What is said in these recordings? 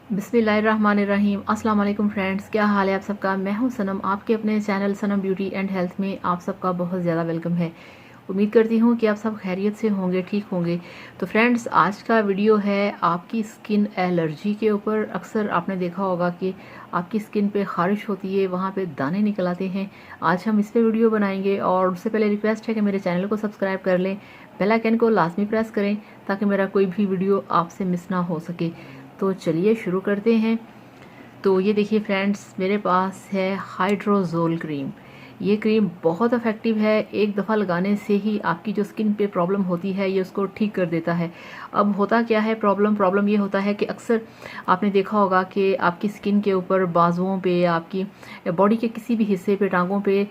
बिस्मिल्लाहिर्रहमानिर्रहीम। अस्सलाम वालेकुम फ्रेंड्स, क्या हाल है आप सबका। मैं हूं सनम, आपके अपने channel Sanam beauty and health में आप सबका बहुत ज़्यादा वेलकम है। उम्मीद करती हूं कि आप सब खैरियत से होंगे, ठीक होंगे। तो फ्रेंड्स, आज का वीडियो है आपकी स्किन एलर्जी के ऊपर। अक्सर आपने देखा होगा कि आपकी स्किन पे खारिश होती है, वहाँ पे दाने निकल आते हैं। आज हम इस पे वीडियो बनाएंगे और उससे पहले रिक्वेस्ट है कि मेरे चैनल को सब्सक्राइब कर लें, बेल आइकन को लाजमी प्रेस करें ताकि मेरा कोई भी वीडियो आपसे मिस ना हो सके। तो चलिए शुरू करते हैं। तो ये देखिए फ्रेंड्स, मेरे पास है हाइड्रोजोल क्रीम। ये क्रीम बहुत इफ़ेक्टिव है, एक दफ़ा लगाने से ही आपकी जो स्किन पे प्रॉब्लम होती है ये उसको ठीक कर देता है। अब होता क्या है, प्रॉब्लम ये होता है कि अक्सर आपने देखा होगा कि आपकी स्किन के ऊपर, बाजुओं पे, आपकी बॉडी के किसी भी हिस्से पे, टांगों पे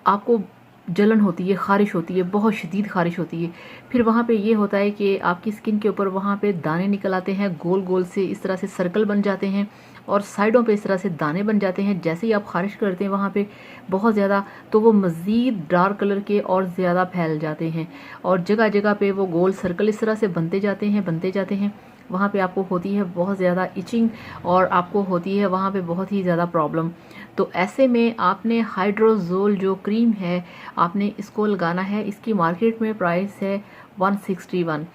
आपको जलन होती है, ख़ारिश होती है, बहुत शदीद ख़ारिश होती है। फिर वहाँ पे ये होता है कि आपकी स्किन के ऊपर वहाँ पे दाने निकल आते हैं, गोल गोल से इस तरह से सर्कल बन जाते हैं और साइडों पे इस तरह से दाने बन जाते हैं। जैसे ही आप ख़ारिश करते हैं वहाँ पे बहुत ज़्यादा, तो वो मज़ीद डार्क कलर के और ज़्यादा फैल जाते हैं और जगह जगह पे वो गोल सर्कल इस तरह से बनते जाते हैं। वहाँ पे आपको होती है बहुत ज़्यादा इचिंग और आपको होती है वहाँ पे बहुत ही ज़्यादा प्रॉब्लम। तो ऐसे में आपने हाइड्रोजोल जो क्रीम है, आपने इसको लगाना है। इसकी मार्केट में प्राइस है 161।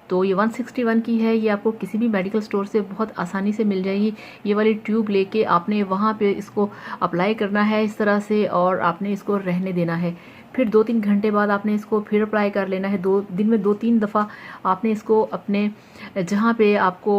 तो ये 161 की है। ये आपको किसी भी मेडिकल स्टोर से बहुत आसानी से मिल जाएगी। ये वाली ट्यूब लेके आपने वहाँ पे इसको अप्लाई करना है इस तरह से और आपने इसको रहने देना है। फिर 2-3 घंटे बाद आपने इसको फिर अप्लाई कर लेना है। दिन में 2-3 दफ़ा आपने इसको अपने जहाँ पे आपको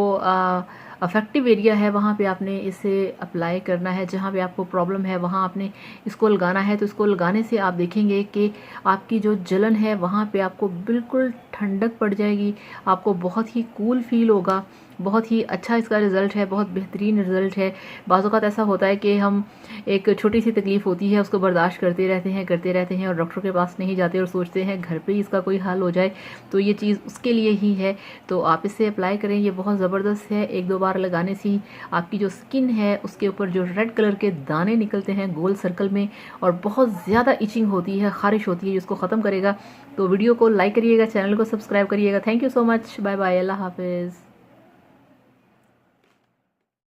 अफेक्टिव एरिया है वहाँ पे आपने इसे अप्लाई करना है। जहाँ पे आपको प्रॉब्लम है वहाँ आपने इसको लगाना है। तो इसको लगाने से आप देखेंगे कि आपकी जो जलन है वहाँ पे आपको बिल्कुल ठंडक पड़ जाएगी, आपको बहुत ही कूल फील होगा। बहुत ही अच्छा इसका रिज़ल्ट है, बहुत बेहतरीन रिज़ल्ट है। बाज़ औक़ात ऐसा होता है कि हम एक छोटी सी तकलीफ़ होती है उसको बर्दाश्त करते रहते हैं और डॉक्टर के पास नहीं जाते और सोचते हैं घर पे ही इसका कोई हल हो जाए। तो ये चीज़ उसके लिए ही है। तो आप इसे अप्लाई करें, ये बहुत ज़बरदस्त है। 1-2 बार लगाने से ही आपकी जो स्किन है उसके ऊपर जो रेड कलर के दाने निकलते हैं गोल सर्कल में और बहुत ज़्यादा इचिंग होती है, ख़ारिश होती है, जिसको ख़त्म करेगा। तो वीडियो को लाइक करिएगा, चैनल को सब्सक्राइब करिएगा। Thank you so much. Bye bye, अल्लाह हाफ़िज़।